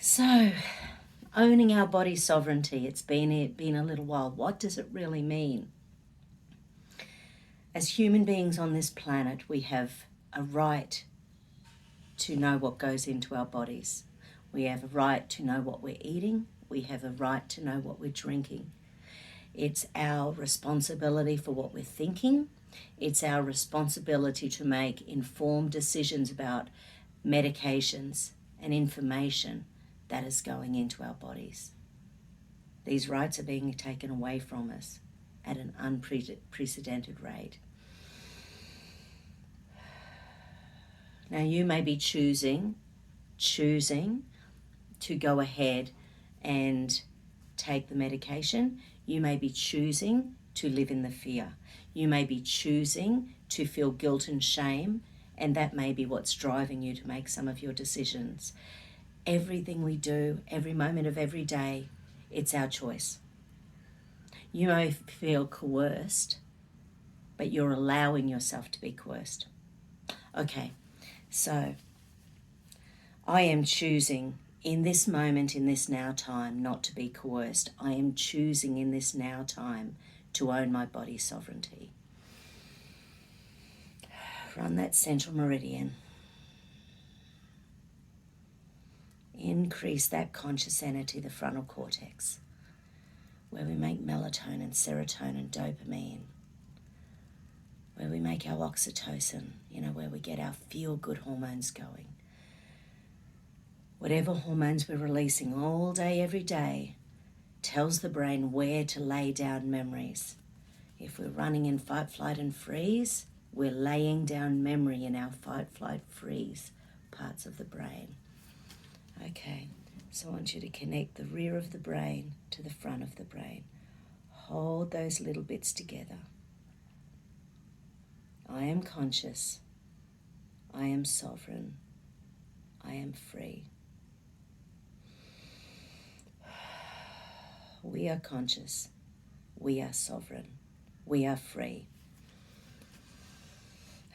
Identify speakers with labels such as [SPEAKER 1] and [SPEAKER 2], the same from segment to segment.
[SPEAKER 1] So, owning our body sovereignty, it's been a little while. What does it really mean? As human beings on this planet, we have a right to know what goes into our bodies. We have a right to know what we're eating. We have a right to know what we're drinking. It's our responsibility for what we're thinking. It's our responsibility to make informed decisions about medications and information that is going into our bodies. These rights are being taken away from us at an unprecedented rate. Now you may be choosing to go ahead and take the medication. You may be choosing to live in the fear. You may be choosing to feel guilt and shame, and that may be what's driving you to make some of your decisions. Everything we do, every moment of every day, it's our choice. You may feel coerced, but you're allowing yourself to be coerced. Okay, so I am choosing in this moment, in this now time, not to be coerced. I am choosing in this now time to own my body sovereignty. Run that central meridian. Increase that conscious energy, the frontal cortex, where we make melatonin, serotonin, dopamine, where we make our oxytocin, where we get our feel-good hormones going. Whatever hormones we're releasing all day, every day, tells the brain where to lay down memories. If we're running in fight, flight, and freeze, we're laying down memory in our fight, flight, freeze parts of the brain. Okay, so I want you to connect the rear of the brain to the front of the brain. Hold those little bits together. I am conscious. I am sovereign. I am free. We are conscious. We are sovereign. We are free.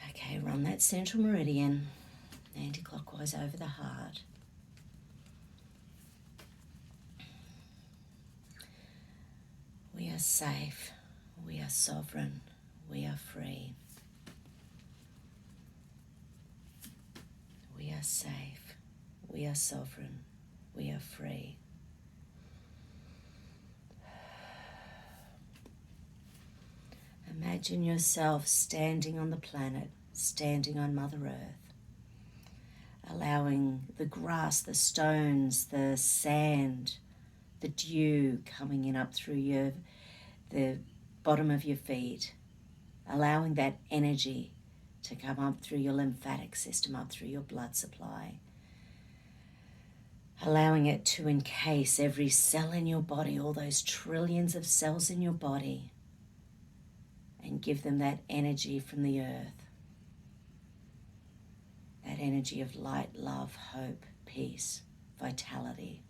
[SPEAKER 1] Okay, run that central meridian anti-clockwise over the heart. We are safe. We are sovereign. We are free. We are safe. We are sovereign. We are free. Imagine yourself standing on the planet, standing on Mother Earth, allowing the grass, the stones, the sand, the dew coming in up through the bottom of your feet, allowing that energy to come up through your lymphatic system, up through your blood supply, allowing it to encase every cell in your body, all those trillions of cells in your body, and give them that energy from the earth, that energy of light, love, hope, peace, vitality.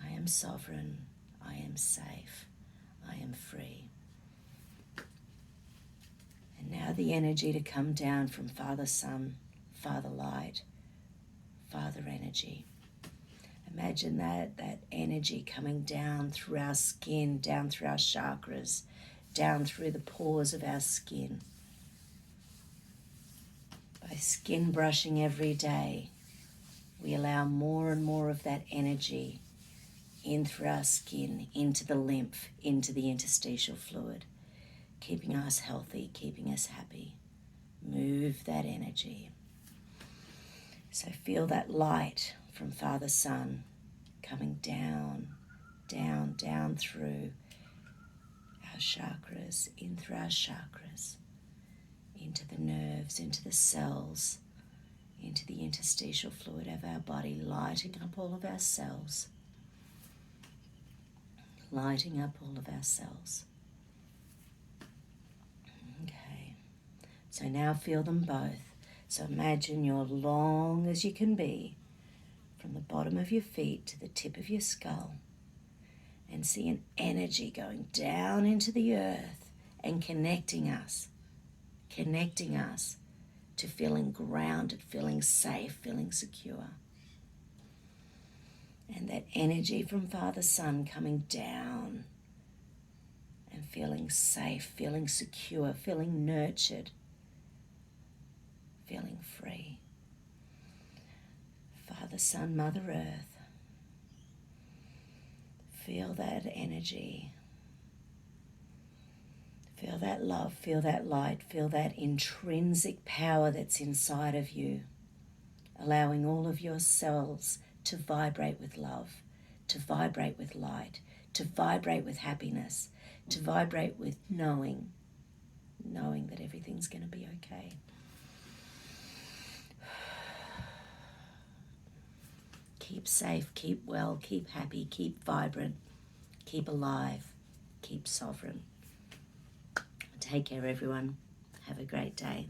[SPEAKER 1] I am sovereign. I am safe. I am free. And now the energy to come down from Father Sun, Father Light, Father Energy. Imagine that energy coming down through our skin, down through our chakras, down through the pores of our skin. By skin brushing every day, we allow more and more of that energy in through our skin, into the lymph, into the interstitial fluid, keeping us healthy, keeping us happy. Move that energy. So feel that light from Father Sun coming down, down, down through our chakras, in through our chakras, into the nerves, into the cells, into the interstitial fluid of our body, lighting up all of our cells. Lighting up all of our cells. Okay, so now feel them both. So imagine you're long as you can be, from the bottom of your feet to the tip of your skull, and see an energy going down into the earth and connecting us to feeling grounded, feeling safe, feeling secure. And that energy from Father Sun coming down and feeling safe, feeling secure, feeling nurtured, feeling free. Father Sun, Mother Earth, feel that energy. Feel that love, feel that light, feel that intrinsic power that's inside of you, allowing all of your cells to vibrate with love, to vibrate with light, to vibrate with happiness, to vibrate with knowing that everything's going to be okay. Keep safe, keep well, keep happy, keep vibrant, keep alive, keep sovereign. Take care, everyone. Have a great day.